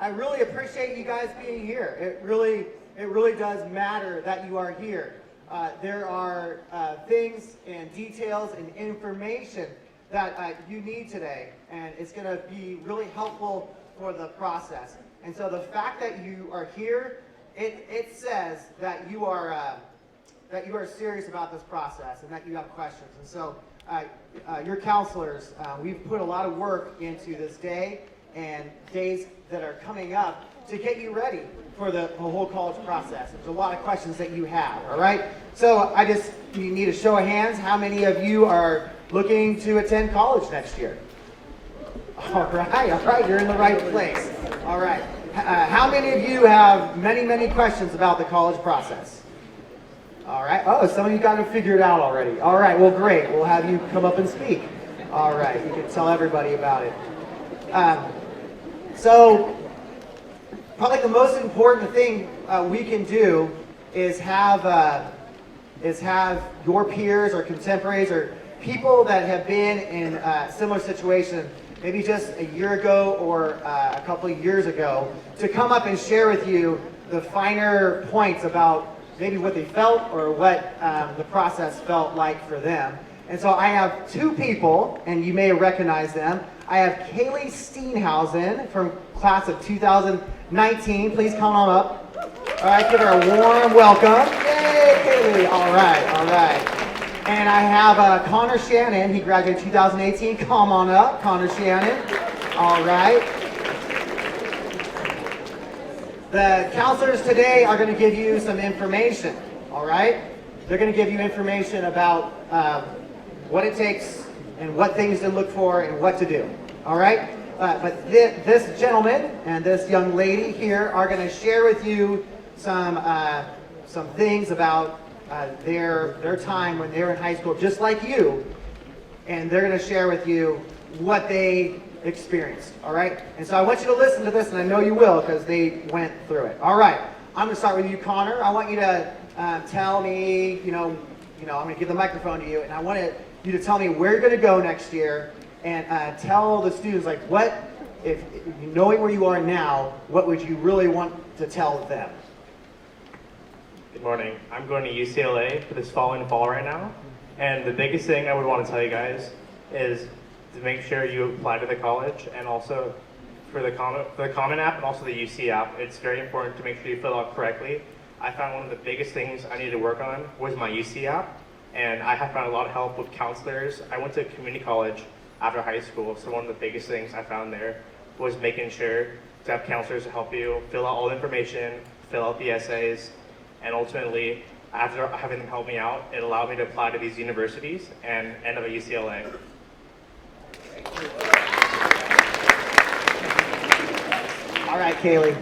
I really appreciate you guys being here. It really does matter that you are here. There are things and details and information that you need today, and it's going to be really helpful for the process. And so the fact that you are here, it says that you are serious about this process and that you have questions. And so your counselors, we've put a lot of work into this day and days that are coming up to get you ready for the whole college process. There's a lot of questions that you have, all right? So you need a show of hands. How many of you are looking to attend college next year? All right, you're in the right place. All right. How many of you have many questions about the college process? All right. Oh, some of you got it figured out already. All right, well, great. We'll have you come up and speak. All right, you can tell everybody about it. So, probably the most important thing we can do is have your peers or contemporaries or people that have been in a similar situation, maybe just a year ago or a couple of years ago, to come up and share with you the finer points about maybe what they felt or what the process felt like for them. And so I have two people, and you may recognize them. I have Kaylee Steenhausen from class of 2019. Please come on up. All right, give her a warm welcome. Yay, Kaylee. All right. And I have Connor Shannon. He graduated 2018. Come on up, Connor Shannon. All right. The counselors today are going to give you some information. All right. They're going to give you information about what it takes and what things to look for and what to do. All right. But this gentleman and this young lady here are going to share with you some things about their time when they were in high school, just like you, and they're going to share with you what they experienced, all right? And so I want you to listen to this, and I know you will because they went through it. All right, I'm going to start with you, Connor. I want you to tell me, I'm going to give the microphone to you, and I want you to tell me where you're going to go next year, and tell the students, like, what, if knowing where you are now, what would you really want to tell them? Good morning. I'm going to UCLA for this fall right now. And the biggest thing I would want to tell you guys is to make sure you apply to the college, and also for the Common App and also the UC app. It's very important to make sure you fill out correctly. I found one of the biggest things I needed to work on was my UC app, and I have found a lot of help with counselors. I went to community college after high school, so one of the biggest things I found there was making sure to have counselors to help you fill out all the information, fill out the essays, and ultimately, after having them help me out, it allowed me to apply to these universities and end up at UCLA. All right, Kaylee.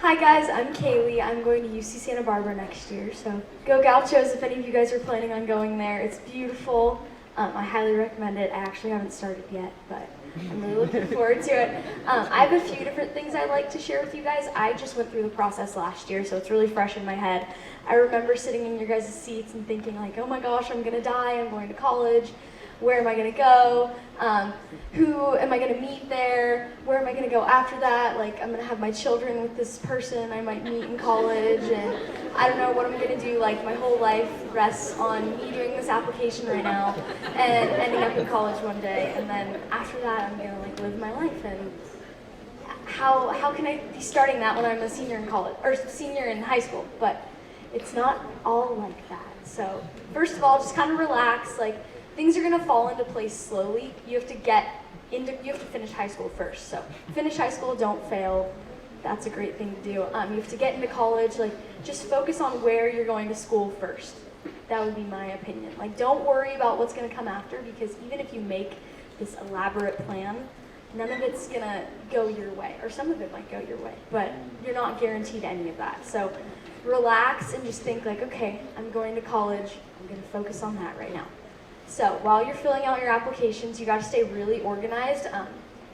Hi guys, I'm Kaylee. I'm going to UC Santa Barbara next year, so go Gauchos if any of you guys are planning on going there. It's beautiful. I highly recommend it. I actually haven't started yet, but I'm really looking forward to it. I have a few different things I'd like to share with you guys. I just went through the process last year, so it's really fresh in my head. I remember sitting in your guys' seats and thinking like, oh my gosh, I'm gonna die, I'm going to college. Where am I gonna go? Who am I gonna meet there? Where am I gonna go after that? Like, I'm gonna have my children with this person I might meet in college, and I don't know what I'm gonna do. Like, my whole life rests on me doing this application right now and ending up in college one day, and then after that I'm gonna like live my life. And how can I be starting that when I'm a senior in college, or senior in high school? But it's not all like that. So first of all, just kind of relax. Like, things are gonna fall into place slowly. You have to finish high school first. So finish high school, don't fail. That's a great thing to do. You have to get into college. Like, just focus on where you're going to school first. That would be my opinion. Like, don't worry about what's gonna come after, because even if you make this elaborate plan, none of it's gonna go your way, or some of it might go your way, but you're not guaranteed any of that. So relax and just think like, okay, I'm going to college. I'm gonna focus on that right now. So while you're filling out your applications, you got to stay really organized.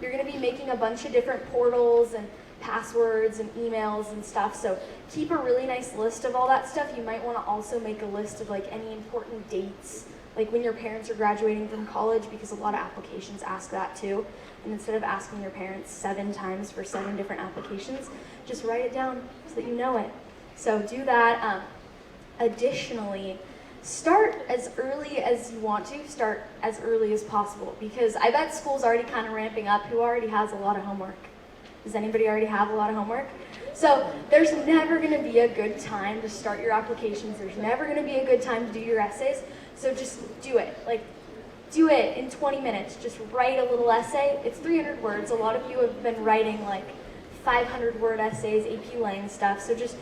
You're going to be making a bunch of different portals and passwords and emails and stuff. So keep a really nice list of all that stuff. You might want to also make a list of like any important dates, like when your parents are graduating from college, because a lot of applications ask that too. And instead of asking your parents 7 times for 7 different applications, just write it down so that you know it. So do that. Additionally, start as early as you want to, start as early as possible, because I bet school's already kind of ramping up. Who already has a lot of homework? Does anybody already have a lot of homework? So there's never going to be a good time to start your applications. There's never going to be a good time to do your essays. So just do it. Like, do it in 20 minutes. Just write a little essay. It's 300 words. A lot of you have been writing like 500-word essays, AP Lang stuff. So just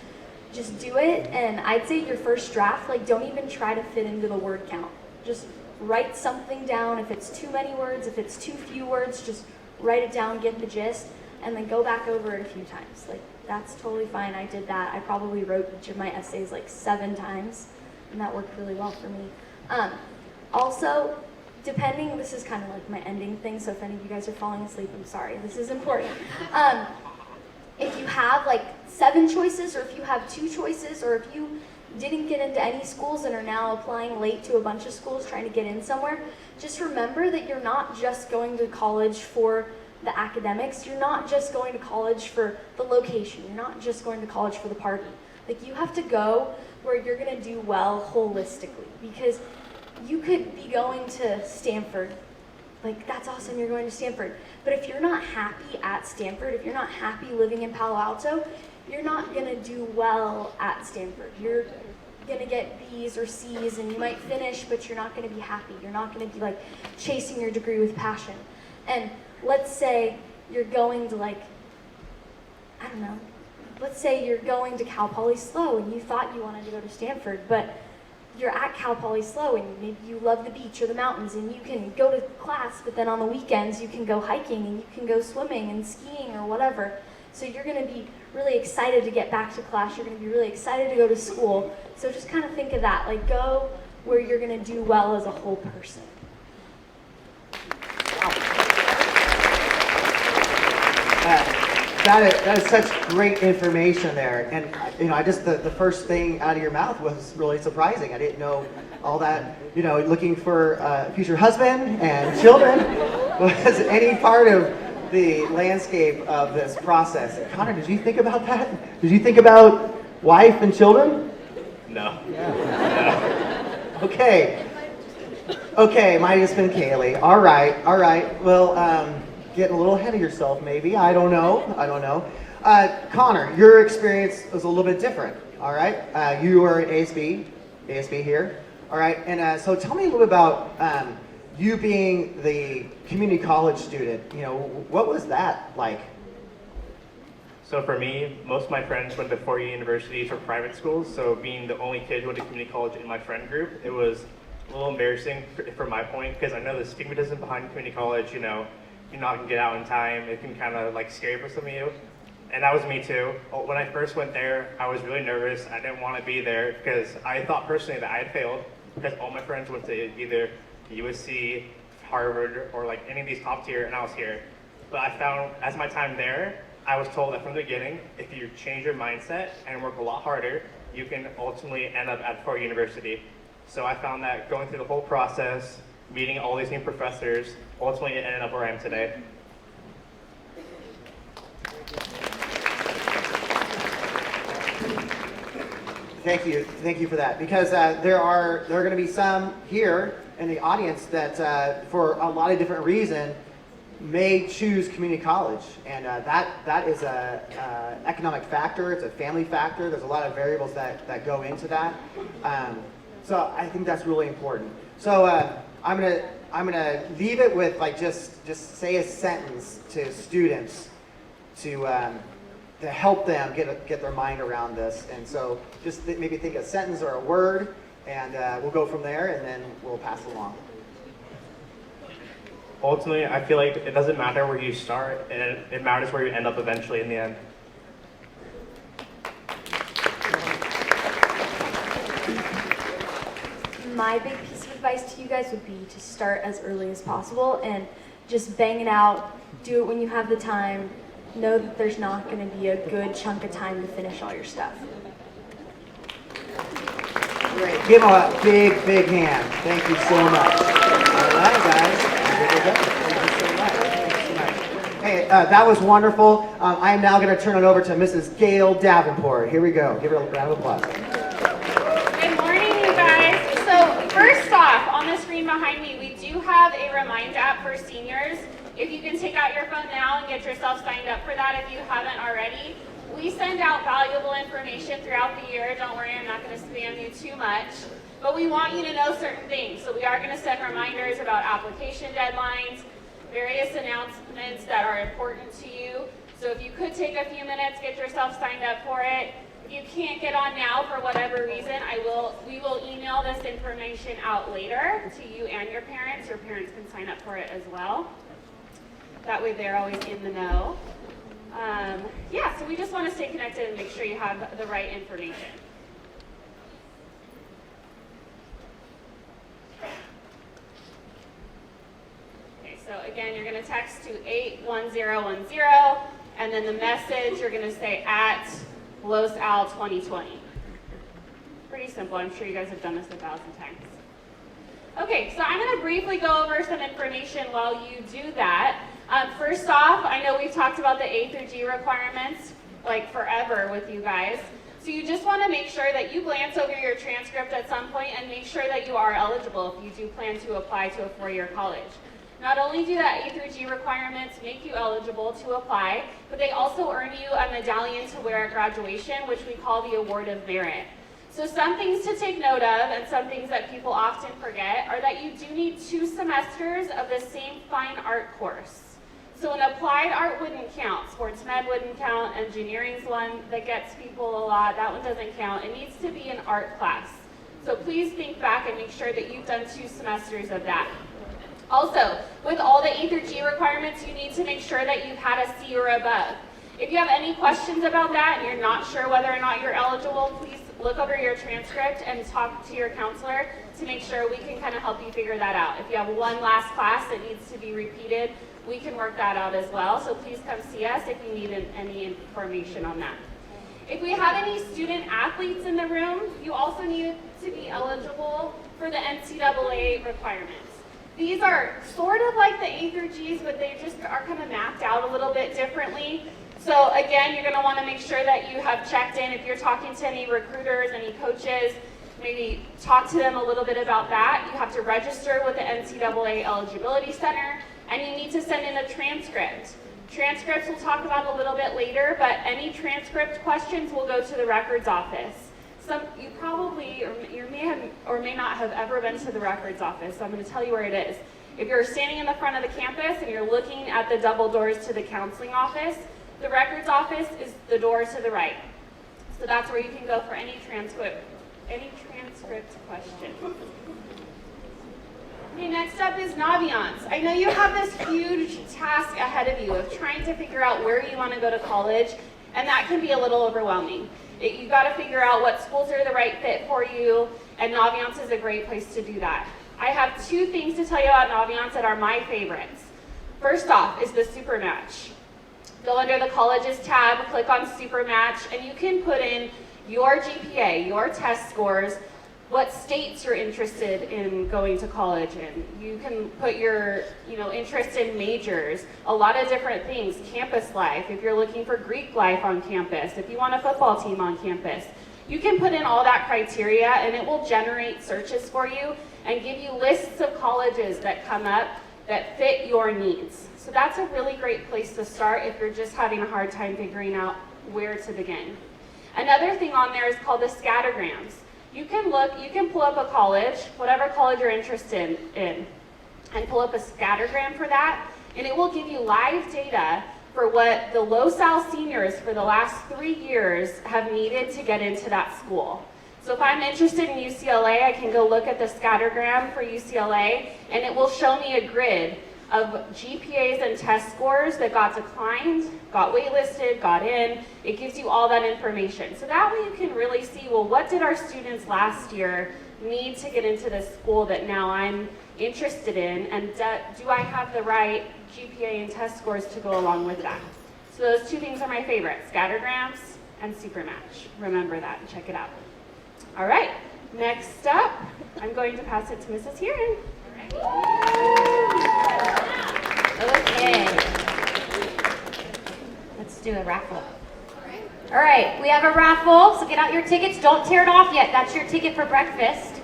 do it. And I'd say your first draft, like, don't even try to fit into the word count. Just write something down. If it's too many words, if it's too few words, just write it down, get the gist, and then go back over it a few times. Like, that's totally fine. I did that. I probably wrote each of my essays like 7 times, and that worked really well for me. Also, depending, this is kind of like my ending thing, so if any of you guys are falling asleep, I'm sorry. This is important. If you have like 7 choices, or if you have 2 choices, or if you didn't get into any schools and are now applying late to a bunch of schools trying to get in somewhere, just remember that you're not just going to college for the academics. You're not just going to college for the location. You're not just going to college for the party. Like, you have to go where you're going to do well holistically, because you could be going to Stanford. Like, that's awesome, you're going to Stanford. But if you're not happy at Stanford, if you're not happy living in Palo Alto, you're not going to do well at Stanford. You're going to get B's or C's, and you might finish, but you're not going to be happy. You're not going to be like chasing your degree with passion. And let's say you're going to, like, I don't know, let's say you're going to Cal Poly SLO and you thought you wanted to go to Stanford, but you're at Cal Poly SLO and maybe you love the beach or the mountains and you can go to class, but then on the weekends you can go hiking and you can go swimming and skiing or whatever. So you're going to be really excited to get back to class. You're going to be really excited to go to school. So just kind of think of that. Like, go where you're going to do well as a whole person. That is such great information there, and I just the first thing out of your mouth was really surprising. I didn't know all that. Looking for a future husband and children was any part of the landscape of this process. Connor, did you think about that? Did you think about wife and children? No. Yeah. No. Okay, might have just been Kaylee. All right. Well, getting a little ahead of yourself, maybe. I don't know. Connor, your experience was a little bit different. All right. You were at ASB here. All right. And so tell me a little bit about you being the community college student. What was that like? So for me, most of my friends went to 4-year universities or private schools. So being the only kid who went to community college in my friend group, it was a little embarrassing from my point, because I know the stigmatism behind community college. You're not going to get out in time. It can kind of like scary for some of you. And that was me too. When I first went there, I was really nervous. I didn't want to be there because I thought personally that I had failed, because all my friends went to either USC, Harvard, or like any of these top tier, and I was here. But I found as my time there, I was told that from the beginning, if you change your mindset and work a lot harder, you can ultimately end up at 4-year university. So I found that going through the whole process, meeting all these new professors, ultimately it ended up where I am today. Thank you for that, because there are going to be some here in the audience that for a lot of different reasons may choose community college, and that is a economic factor. It's a family factor. There's a lot of variables that go into that. So I think that's really important. So I'm gonna leave it with like just say a sentence to students to help them get their mind around this. And so just maybe think a sentence or a word, and we'll go from there, and then we'll pass along. Ultimately, I feel like it doesn't matter where you start, and it matters where you end up eventually in the end. My big piece of advice to you guys would be to start as early as possible and just bang it out. Do it when you have the time. Know that there's not going to be a good chunk of time to finish all your stuff. Great. Give them a big hand. Thank you so much. All right, guys. Thank you so much. Hey, that was wonderful. I am now going to turn it over to Mrs. Gail Davenport. Here we go. Give her a round of applause. Good morning, you guys. So first off, on the screen behind me, we do have a Remind app for seniors. If you can take out your phone now and get yourself signed up for that if you haven't already. We send out valuable information throughout the year. Don't worry, I'm not going to spam you too much. But we want you to know certain things. So we are going to send reminders about application deadlines, various announcements that are important to you. So if you could take a few minutes, get yourself signed up for it. If you can't get on now for whatever reason, we will email this information out later to you and your parents. Your parents can sign up for it as well. That way they're always in the know. Yeah, so we just want to stay connected and make sure you have the right information. Okay, so again, you're going to text to 81010, and then the message you're going to say at LAHS 2020. Pretty simple. I'm sure you guys have done this 1,000 times. Okay, so I'm going to briefly go over some information while you do that. First off, I know we've talked about the A through G requirements like forever with you guys. So you just want to make sure that you glance over your transcript at some point and make sure that you are eligible if you do plan to apply to a four-year college. Not only do that A through G requirements make you eligible to apply, but they also earn you a medallion to wear at graduation, which we call the Award of Merit. So some things to take note of and some things that people often forget are that you do need 2 semesters of the same fine art course. So an applied art wouldn't count. Sports med wouldn't count. Engineering's one that gets people a lot. That one doesn't count. It needs to be an art class. So please think back and make sure that you've done 2 semesters of that. Also, with all the A through G requirements, you need to make sure that you've had a C or above. If you have any questions about that and you're not sure whether or not you're eligible, please look over your transcript and talk to your counselor to make sure we can kind of help you figure that out. If you have one last class that needs to be repeated, we can work that out as well. So please come see us if you need any information on that. If we have any student athletes in the room, you also need to be eligible for the NCAA requirements. These are sort of like the A through G's, but they just are kind of mapped out a little bit differently. So again, you're going to want to make sure that you have checked in. If you're talking to any recruiters, any coaches, maybe talk to them a little bit about that. You have to register with the NCAA Eligibility Center, and you need to send in a transcript. Transcripts we'll talk about a little bit later, but any transcript questions will go to the records office. You probably, or you may have, or may not have ever been to the records office, so I'm going to tell you where it is. If you're standing in the front of the campus and you're looking at the double doors to the counseling office, the records office is the door to the right. So that's where you can go for any transcript question. Okay, next up is Naviance. I know you have this huge task ahead of you of trying to figure out where you want to go to college, and that can be a little overwhelming. You've got to figure out what schools are the right fit for you, and Naviance is a great place to do that. I have 2 things to tell you about Naviance that are my favorites. First off is the Super Match. Go under the Colleges tab, click on Super Match, and you can put in your GPA, your test scores, what states you're interested in going to college in. You can put your interest in majors, a lot of different things, campus life, if you're looking for Greek life on campus, if you want a football team on campus. You can put in all that criteria and it will generate searches for you and give you lists of colleges that come up that fit your needs. So that's a really great place to start if you're just having a hard time figuring out where to begin. Another thing on there is called the scattergrams. You can pull up a college, whatever college you're interested in, and pull up a scattergram for that, and it will give you live data for what the LAHS seniors for the last 3 years have needed to get into that school. So if I'm interested in UCLA, I can go look at the scattergram for UCLA, and it will show me a grid of GPAs and test scores that got declined, got waitlisted, got in. It gives you all that information. So that way you can really see, well, what did our students last year need to get into this school that now I'm interested in, and do I have the right GPA and test scores to go along with that? So those 2 things are my favorite, scattergrams and Supermatch. Remember that and check it out. All right, next up, I'm going to pass it to Mrs. Heron. Okay. Let's do a raffle. All right, we have a raffle, so get out your tickets. Don't tear it off yet. That's your ticket for breakfast.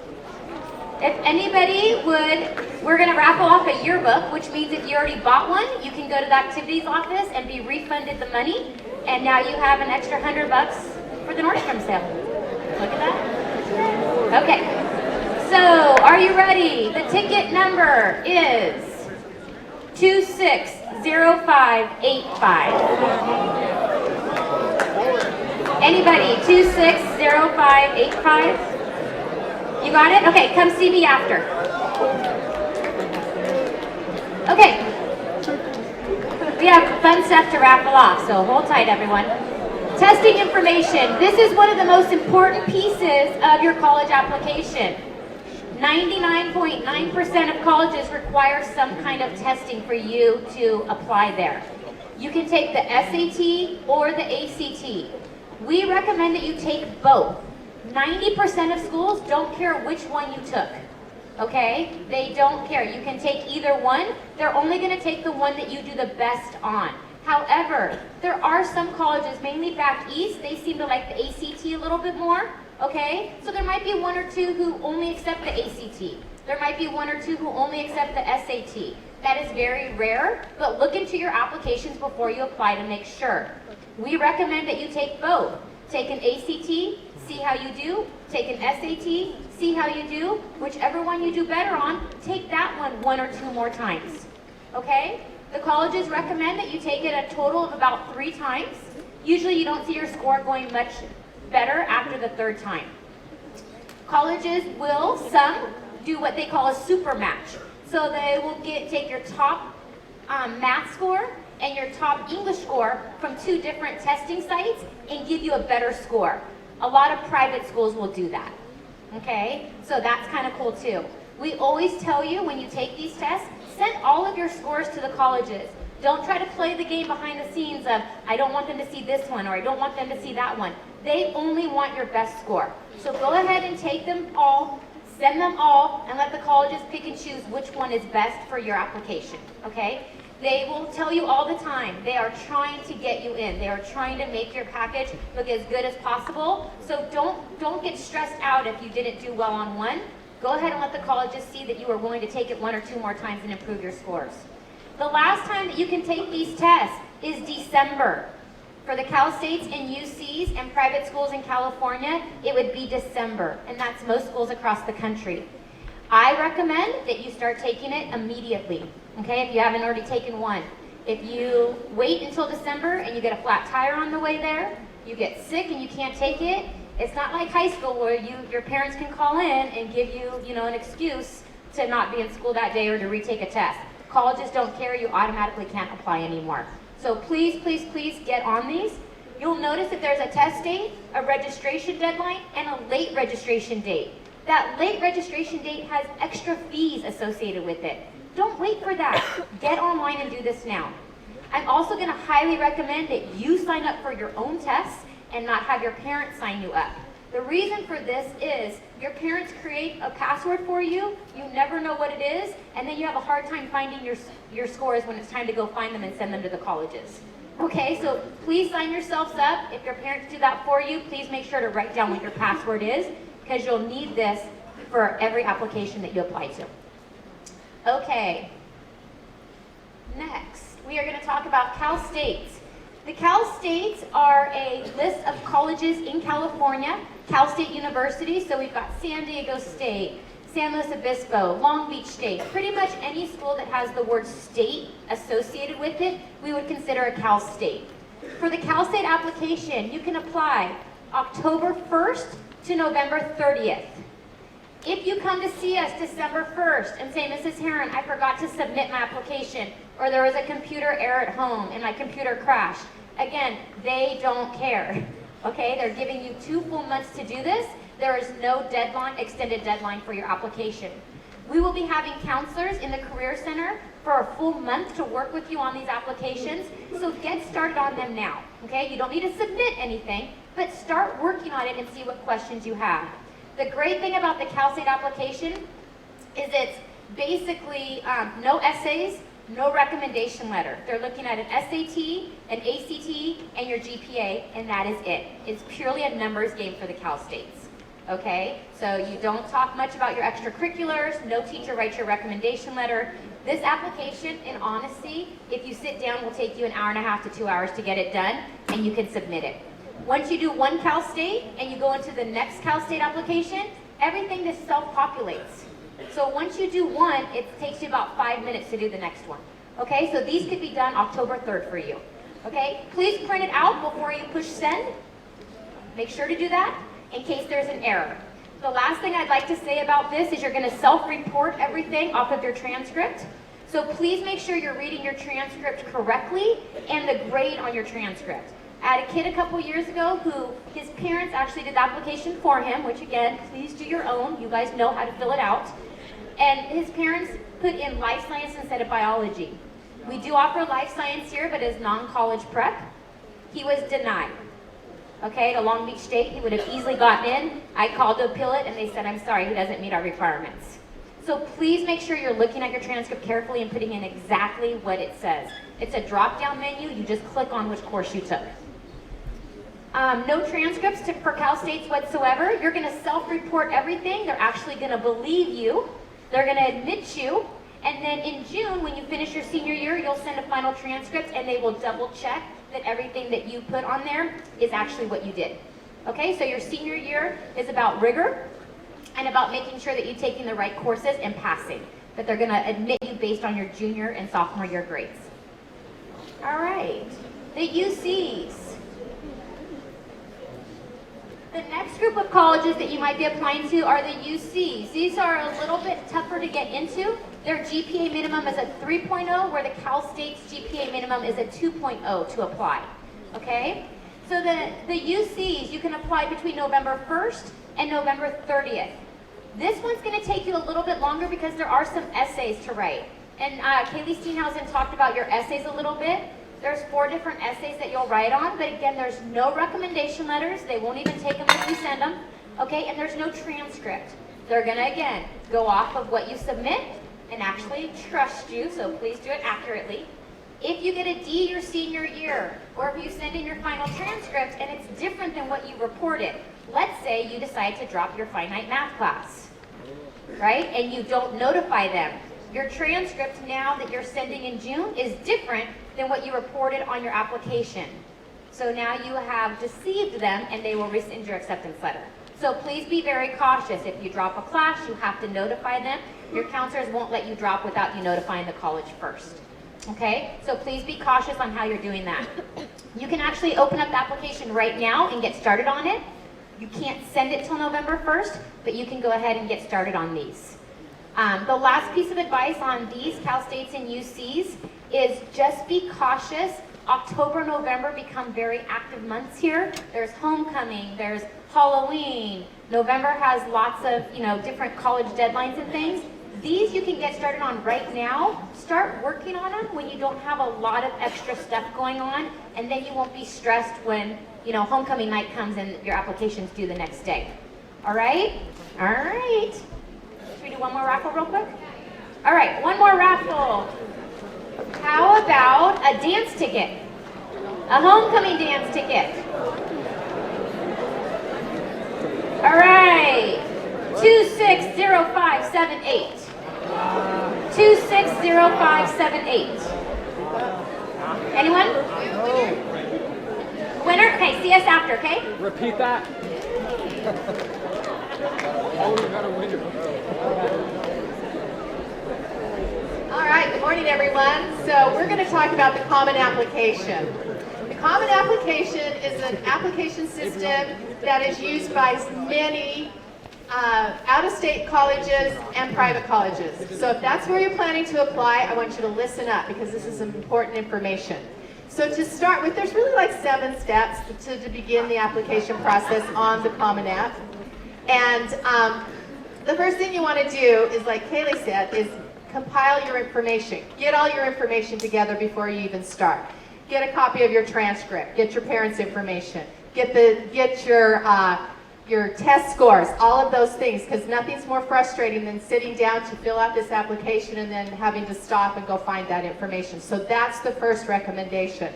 If anybody we're going to raffle off a yearbook, which means if you already bought one, you can go to the activities office and be refunded the money. And now you have an extra $100 for the Nordstrom sale. Look at that. Okay, so are you ready? The ticket number is 260585. Anybody? 260585? You got it? Okay, come see me after. Okay. We have fun stuff to raffle off, so hold tight, everyone. Testing information. This is one of the most important pieces of your college application. 99.9% of colleges require some kind of testing for you to apply there. You can take the SAT or the ACT. We recommend that you take both. 90% of schools don't care which one you took, okay? They don't care. You can take either one. They're only going to take the one that you do the best on. However, there are some colleges, mainly back east, they seem to like the ACT a little bit more, okay? So there might be one or two who only accept the ACT. There might be one or two who only accept the SAT. That is very rare, but look into your applications before you apply to make sure. We recommend that you take both. Take an ACT, see how you do. Take an SAT, see how you do. Whichever one you do better on, take that one or two more times, okay? The colleges recommend that you take it a total of about 3 times. Usually you don't see your score going much better after the 3rd time. Colleges will, some, do what they call a super match. So they will take your top math score and your top English score from 2 different testing sites and give you a better score. A lot of private schools will do that, okay? So that's kind of cool too. We always tell you when you take these tests, send all of your scores to the colleges. Don't try to play the game behind the scenes of, I don't want them to see this one or I don't want them to see that one. They only want your best score. So go ahead and take them all, send them all, and let the colleges pick and choose which one is best for your application, okay? They will tell you all the time, they are trying to get you in. They are trying to make your package look as good as possible. So don't get stressed out if you didn't do well on one. Go ahead and let the colleges see that you are willing to take it 1 or 2 more times and improve your scores. The last time that you can take these tests is December. For the Cal States and UCs and private schools in California, it would be December, and that's most schools across the country. I recommend that you start taking it immediately, okay, if you haven't already taken one. If you wait until December and you get a flat tire on the way there, you get sick and you can't take it, it's not like high school where your parents can call in and give you, an excuse to not be in school that day or to retake a test. Colleges don't care, you automatically can't apply anymore. So please, please, please get on these. You'll notice that there's a test date, a registration deadline, and a late registration date. That late registration date has extra fees associated with it. Don't wait for that. Get online and do this now. I'm also going to highly recommend that you sign up for your own tests and not have your parents sign you up. The reason for this is your parents create a password for you, you never know what it is, and then you have a hard time finding your scores when it's time to go find them and send them to the colleges. Okay, so please sign yourselves up. If your parents do that for you, please make sure to write down what your password is, because you'll need this for every application that you apply to. Okay, next we are going to talk about Cal States. The Cal States are a list of colleges in California, Cal State University, so we've got San Diego State, San Luis Obispo, Long Beach State. Pretty much any school that has the word state associated with it, we would consider a Cal State. For the Cal State application, you can apply October 1st to November 30th. If you come to see us December 1st and say, Mrs. Heron, I forgot to submit my application, or there was a computer error at home and my computer crashed, again, they don't care, okay? They're giving you 2 full months to do this. There is no deadline, extended deadline for your application. We will be having counselors in the Career Center for a full month to work with you on these applications, so get started on them now, okay? You don't need to submit anything, but start working on it and see what questions you have. The great thing about the Cal State application is it's basically no essays, No recommendation letter. They're looking at an SAT, an ACT, and your GPA, and that is it. It's purely a numbers game for the Cal States. Okay? So you don't talk much about your extracurriculars. No teacher writes your recommendation letter. This application, in honesty, if you sit down, will take you an hour and a half to 2 hours to get it done, and you can submit it. Once you do one Cal State and you go into the next Cal State application, everything just self-populates. So once you do one, it takes you about 5 minutes to do the next one. Okay, so these could be done October 3rd for you. Okay, please print it out before you push send. Make sure to do that in case there's an error. The last thing I'd like to say about this is you're going to self-report everything off of your transcript. So please make sure you're reading your transcript correctly and the grade on your transcript. I had a kid a couple years ago who his parents actually did the application for him, which again, please do your own. You guys know how to fill it out. And his parents put in life science instead of biology. We do offer life science here, but as non-college prep. He was denied. Okay, to Long Beach State, he would have easily gotten in. I called to appeal it, and they said, I'm sorry, he doesn't meet our requirements. So please make sure you're looking at your transcript carefully and putting in exactly what it says. It's a drop-down menu. You just click on which course you took. No transcripts for Cal States whatsoever. You're going to self-report everything. They're actually going to believe you. They're going to admit you. And then in June, when you finish your senior year, you'll send a final transcript, and they will double-check that everything that you put on there is actually what you did. Okay, so your senior year is about rigor and about making sure that you're taking the right courses and passing. That they're going to admit you based on your junior and sophomore year grades. All right, the UCs. The next group of colleges that you might be applying to are the UCs. These are a little bit tougher to get into. Their GPA minimum is a 3.0, where the Cal State's GPA minimum is a 2.0 to apply. Okay? So the UCs, you can apply between November 1st and November 30th. This one's going to take you a little bit longer because there are some essays to write. And Kaylee Steenhausen talked about your essays a little bit. There's 4 different essays that you'll write on, but again, there's no recommendation letters. They won't even take them if you send them. Okay, and there's no transcript. They're going to, again, go off of what you submit and actually trust you, so please do it accurately. If you get a D your senior year, or if you send in your final transcript and it's different than what you reported, let's say you decide to drop your finite math class, right? And you don't notify them. Your transcript now that you're sending in June is different than what you reported on your application. So now you have deceived them and they will rescind your acceptance letter. So please be very cautious. If you drop a class, you have to notify them. Your counselors won't let you drop without you notifying the college first. Okay? So please be cautious on how you're doing that. You can actually open up the application right now and get started on it. You can't send it till November 1st, but you can go ahead and get started on these. The last piece of advice on these Cal States and UCs is just be cautious. October, November become very active months here. There's homecoming, there's Halloween. November has lots of, different college deadlines and things. These you can get started on right now. Start working on them when you don't have a lot of extra stuff going on, and then you won't be stressed when, homecoming night comes and your application's due the next day. All right? All right. Should we do one more raffle real quick? All right, one more raffle. How about a dance ticket? A homecoming dance ticket. All right. 260578. 260578. Anyone? Winner? Okay, see us after, okay? Repeat that. Oh, we got a winner. All right, good morning, everyone. So we're going to talk about the Common Application. The Common Application is an application system that is used by many out-of-state colleges and private colleges. So if that's where you're planning to apply, I want you to listen up because this is some important information. So to start with, there's really like 7 steps to begin the application process on the Common App. And the first thing you want to do is, like Kaylee said, is compile your information. Get all your information together before you even start. Get a copy of your transcript. Get your parents' information. Get your your test scores, all of those things, because nothing's more frustrating than sitting down to fill out this application and then having to stop and go find that information. So that's the first recommendation.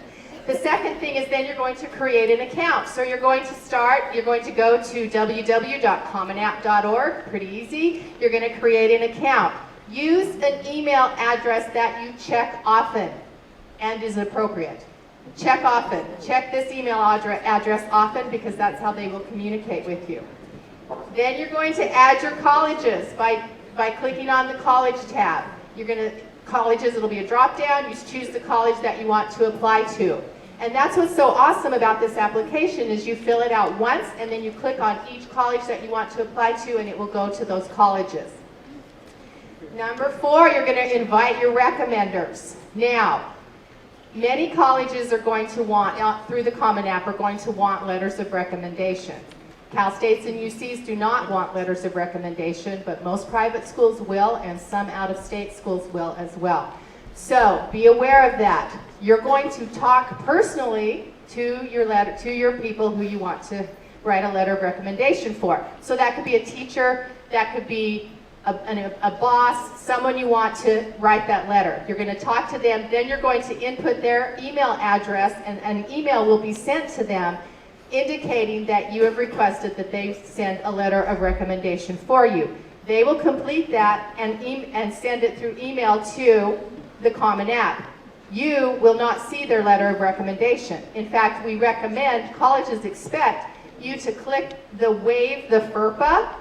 The second thing is then you're going to create an account. So you're going to go to www.commonapp.org, pretty easy. You're going to create an account. Use an email address that you check often and is appropriate. Check often. Check this email address often because that's how they will communicate with you. Then you're going to add your colleges by clicking on the college tab. Colleges, it'll be a drop down. You choose the college that you want to apply to. And that's what's so awesome about this application is you fill it out once and then you click on each college that you want to apply to and it will go to those colleges. Number 4, you're going to invite your recommenders. Now, many colleges are going to want, through the Common App, are going to want letters of recommendation. Cal States and UCs do not want letters of recommendation, but most private schools will, and some out-of-state schools will as well. So be aware of that. You're going to talk personally to your people who you want to write a letter of recommendation for. So that could be a teacher, that could be a boss, someone you want to write that letter. You're going to talk to them, then you're going to input their email address, and an email will be sent to them indicating that you have requested that they send a letter of recommendation for you. They will complete that and send it through email to the Common App. You will not see their letter of recommendation. In fact, we recommend, colleges expect you to click the Waive the FERPA,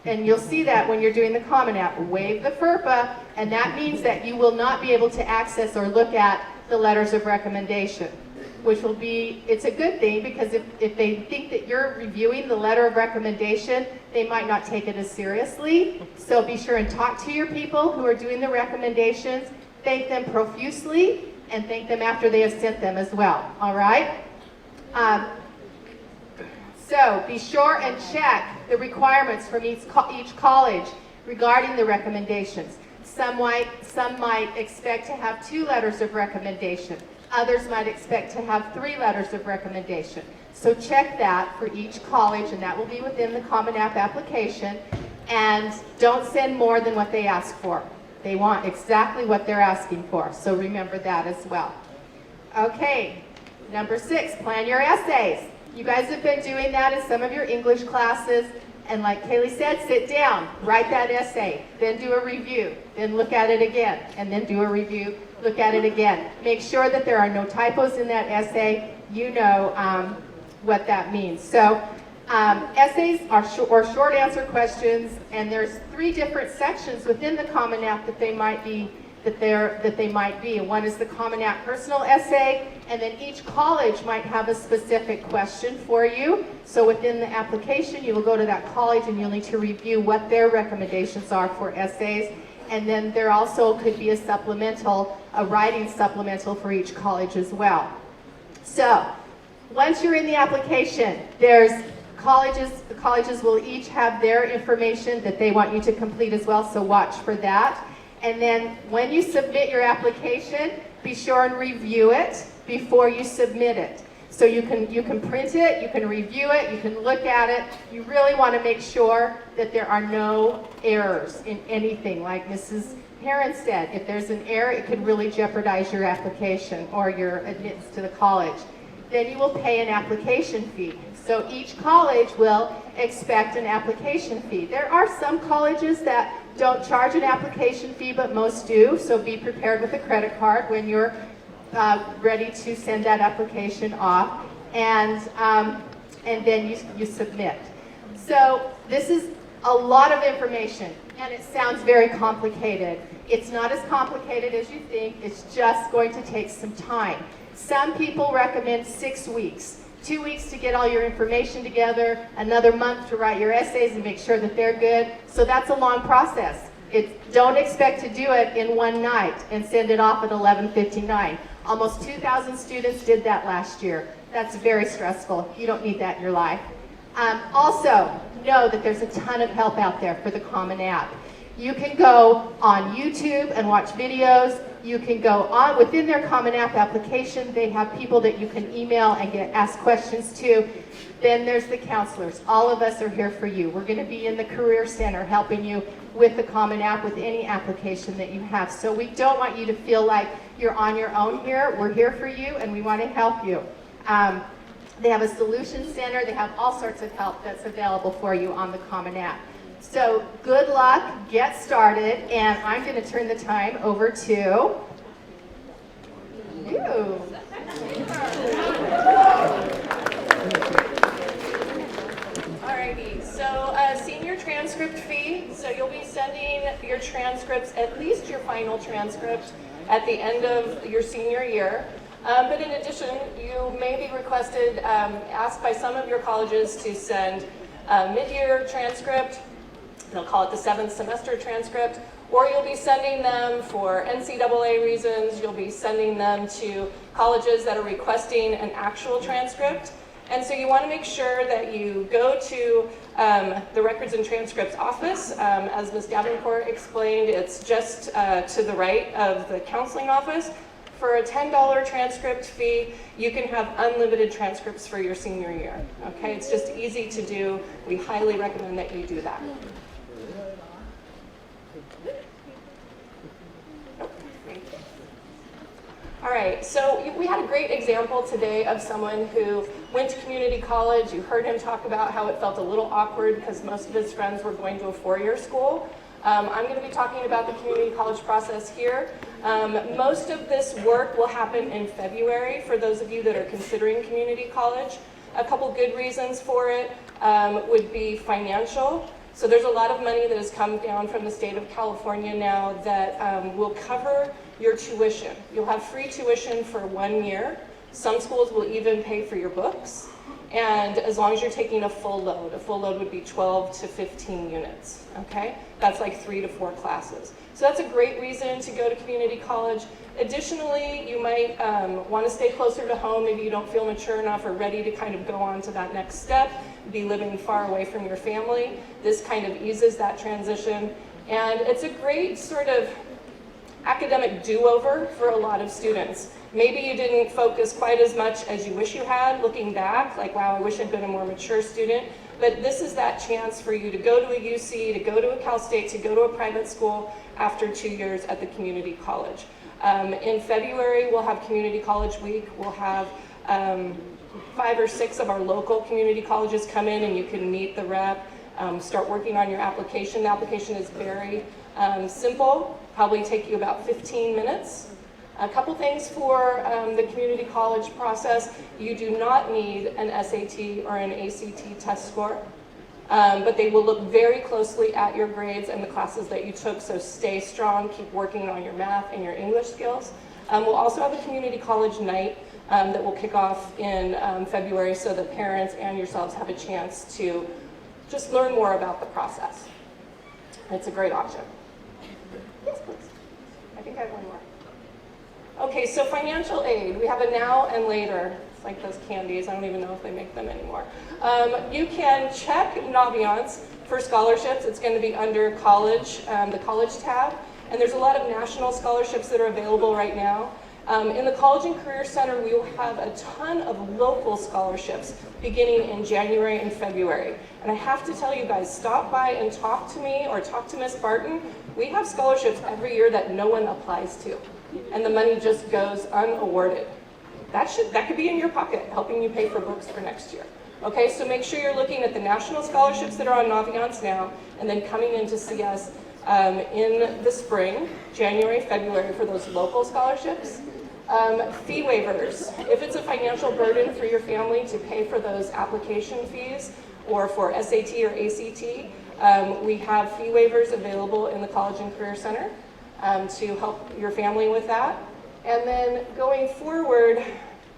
and you'll see that when you're doing the Common App, Waive the FERPA, and that means that you will not be able to access or look at the letters of recommendation, which will be, it's a good thing because if they think that you're reviewing the letter of recommendation, they might not take it as seriously. So be sure and talk to your people who are doing the recommendations, thank them profusely, and thank them after they have sent them as well, all right? So be sure and check the requirements from each college regarding the recommendations. Some might expect to have 2 letters of recommendation. Others might expect to have 3 letters of recommendation. So check that for each college, and that will be within the Common App application. And don't send more than what they ask for. They want exactly what they're asking for. So remember that as well. Okay, number 6, plan your essays. You guys have been doing that in some of your English classes. And like Kaylee said, sit down, write that essay, then do a review, then look at it again, and then do a review, look at it again. Make sure that there are no typos in that essay. You know what that means. So essays are short answer questions, and there's 3 different sections within the Common App that they might be. And one is the Common App personal essay, and then each college might have a specific question for you. So within the application, you will go to that college and you'll need to review what their recommendations are for essays. And then there also could be a writing supplemental for each college as well. So once you're in the application, the colleges will each have their information that they want you to complete as well, so watch for that. And then when you submit your application, be sure and review it before you submit it. So you can print it, you can review it, you can look at it. You really want to make sure that there are no errors in anything. Like Mrs. Heron said, if there's an error, it could really jeopardize your application or your admittance to the college. Then you will pay an application fee. So each college will expect an application fee. There are some colleges that don't charge an application fee, but most do. So be prepared with a credit card when you're ready to send that application off, and then you submit. So this is a lot of information, and it sounds very complicated. It's not as complicated as you think. It's just going to take some time. Some people recommend 6 weeks. 2 weeks to get all your information together, another month to write your essays and make sure that they're good. So that's a long process. Don't expect to do it in one night and send it off at 11:59. Almost 2,000 students did that last year. That's very stressful. You don't need that in your life. Also, know that there's a ton of help out there for the Common App. You can go on YouTube and watch videos. You can go on within their Common App application. They have people that you can email and ask questions to. Then there's the counselors. All of us are here for you. We're going to be in the Career Center helping you with the Common App, with any application that you have. So we don't want you to feel like you're on your own here. We're here for you, and we want to help you. They have a Solution Center. They have all sorts of help that's available for you on the Common App. So good luck, get started, and I'm going to turn the time over to you. Alrighty, so senior transcript fee. So you'll be sending your transcripts, at least your final transcript, at the end of your senior year. But in addition, you may be requested, asked by some of your colleges to send a mid-year transcript. They'll call it the 7th semester transcript, or you'll be sending them for NCAA reasons. You'll be sending them to colleges that are requesting an actual transcript. And so you want to make sure that you go to the Records and Transcripts office. As Ms. Davenport explained, it's just to the right of the counseling office. For a $10 transcript fee, you can have unlimited transcripts for your senior year. Okay, it's just easy to do. We highly recommend that you do that. All right, so we had a great example today of someone who went to community college. You heard him talk about how it felt a little awkward because most of his friends were going to a four-year school. I'm going to be talking about the community college process here. Most of this work will happen in February for those of you that are considering community college. A couple good reasons for it would be financial. So there's a lot of money that has come down from the state of California now that will cover your tuition. You'll have free tuition for 1 year. Some schools will even pay for your books. And as long as you're taking a full load would be 12 to 15 units, okay? That's like 3 to 4 classes. So that's a great reason to go to community college. Additionally, you might want to stay closer to home. Maybe you don't feel mature enough or ready to kind of go on to that next step, be living far away from your family. This kind of eases that transition. And it's a great sort of academic do-over for a lot of students. Maybe you didn't focus quite as much as you wish you had, looking back, like, wow, I wish I'd been a more mature student. But this is that chance for you to go to a UC, to go to a Cal State, to go to a private school after 2 years at the community college. In February, we'll have Community College Week. We'll have 5 or 6 of our local community colleges come in and you can meet the rep, start working on your application. The application is very simple, probably take you about 15 minutes. A couple things for the community college process. You do not need an SAT or an ACT test score, but they will look very closely at your grades and the classes that you took, so stay strong, keep working on your math and your English skills. We'll also have a community college night that will kick off in February so that parents and yourselves have a chance to just learn more about the process. It's a great option. Yes, please. I think I have one more. Okay, so financial aid. We have a now and later. It's like those candies. I don't even know if they make them anymore. You can check Naviance for scholarships. It's going to be under college, the college tab. And there's a lot of national scholarships that are available right now. In the College and Career Center, we will have a ton of local scholarships beginning in January and February. And I have to tell you guys, stop by and talk to me or talk to Miss Barton. We have scholarships every year that no one applies to, and the money just goes unawarded. That could be in your pocket, helping you pay for books for next year. Okay, so make sure you're looking at the national scholarships that are on Naviance now, and then coming in to see us in the spring, January, February, for those local scholarships. Fee waivers. If it's a financial burden for your family to pay for those application fees, or for SAT or ACT, we have fee waivers available in the College and Career Center to help your family with that. And then going forward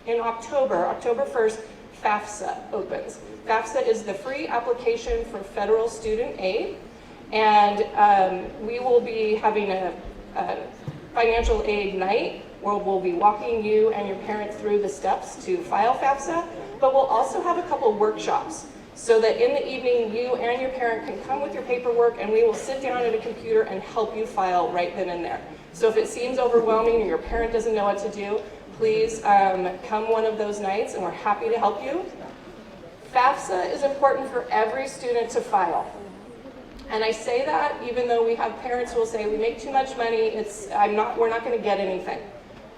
in October 1st, FAFSA opens. FAFSA is the free application for federal student aid, and we will be having a financial aid night where we'll be walking you and your parents through the steps to file FAFSA, but we'll also have a couple workshops so that in the evening you and your parent can come with your paperwork and we will sit down at a computer and help you file right then and there. So if it seems overwhelming or your parent doesn't know what to do, please come one of those nights and we're happy to help you. FAFSA is important for every student to file. And I say that even though we have parents who will say, we make too much money, we're not going to get anything.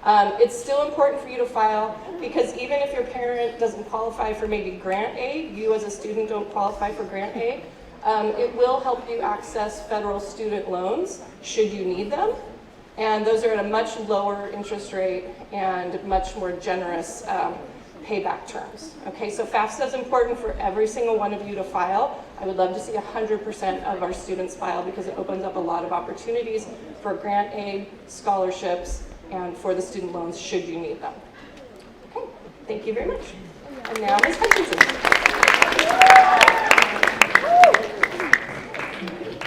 It's still important for you to file because even if your parent doesn't qualify for maybe grant aid, you as a student don't qualify for grant aid, it will help you access federal student loans should you need them. And those are at a much lower interest rate and much more generous payback terms. Okay, so FAFSA is important for every single one of you to file. I would love to see 100% of our students file because it opens up a lot of opportunities for grant aid, scholarships, and for the student loans should you need them. Okay, thank you very much. And now Ms. Hutchinson.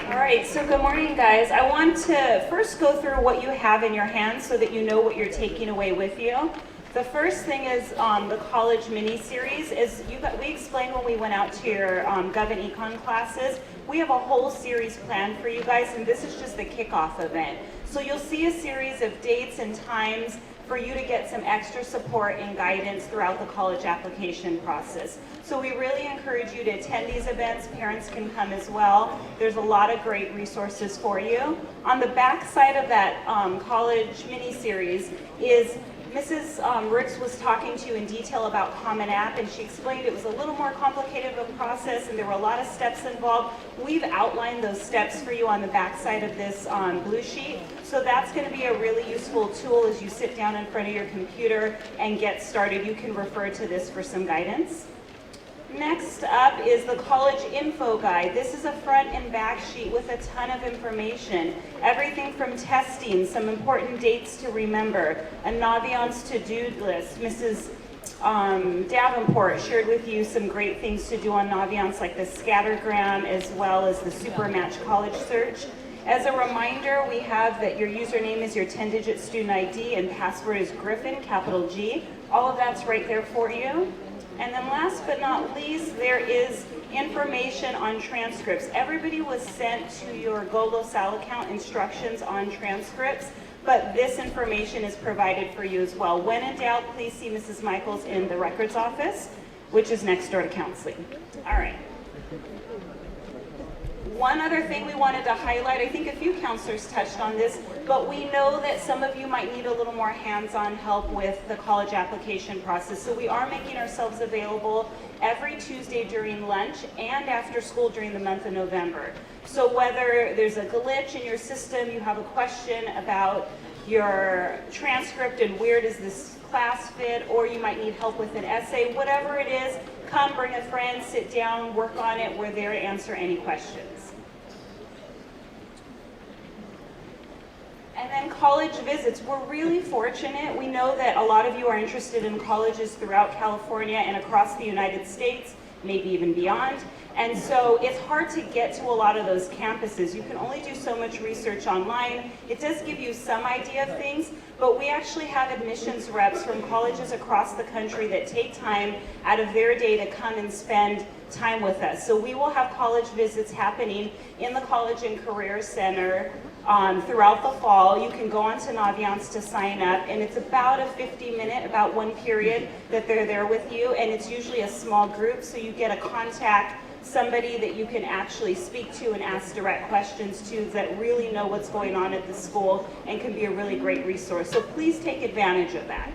All right, so good morning, guys. I want to first go through what you have in your hands so that you know what you're taking away with you. The first thing is the college mini-series. As we explained when we went out to your Gov and Econ classes, we have a whole series planned for you guys, and this is just the kickoff event. So you'll see a series of dates and times for you to get some extra support and guidance throughout the college application process. So we really encourage you to attend these events. Parents can come as well. There's a lot of great resources for you. On the back side of that college mini-series is Mrs. Ricks was talking to you in detail about Common App, and she explained it was a little more complicated of a process and there were a lot of steps involved. We've outlined those steps for you on the back side of this blue sheet. So that's going to be a really useful tool as you sit down in front of your computer and get started. You can refer to this for some guidance. Next up is the college info guide. This is a front and back sheet with a ton of information. Everything from testing, some important dates to remember, a Naviance to-do list. Mrs. Davenport shared with you some great things to do on Naviance, like the scattergram as well as the Supermatch college search. As a reminder, we have that your username is your 10-digit student ID and password is Griffin, capital G. All of that's right there for you. And then last but not least, there is information on transcripts. Everybody was sent to your Go LaSalle account instructions on transcripts, but this information is provided for you as well. When in doubt, please see Mrs. Michaels in the records office, which is next door to counseling. All right. One other thing we wanted to highlight, I think a few counselors touched on this, but we know that some of you might need a little more hands-on help with the college application process. So we are making ourselves available every Tuesday during lunch and after school during the month of November. So whether there's a glitch in your system, you have a question about your transcript and where does this class fit, or you might need help with an essay, whatever it is, come, bring a friend, sit down, work on it. We're there to answer any questions. And then college visits. We're really fortunate. We know that a lot of you are interested in colleges throughout California and across the United States, maybe even beyond. And so it's hard to get to a lot of those campuses. You can only do so much research online. It does give you some idea of things, but we actually have admissions reps from colleges across the country that take time out of their day to come and spend time with us. So we will have college visits happening in the College and Career Center throughout the fall. You can go onto Naviance to sign up, and it's about a 50-minute, about one period that they're there with you, and it's usually a small group, so you get a contact, somebody that you can actually speak to and ask direct questions to that really know what's going on at the school and can be a really great resource. So please take advantage of that.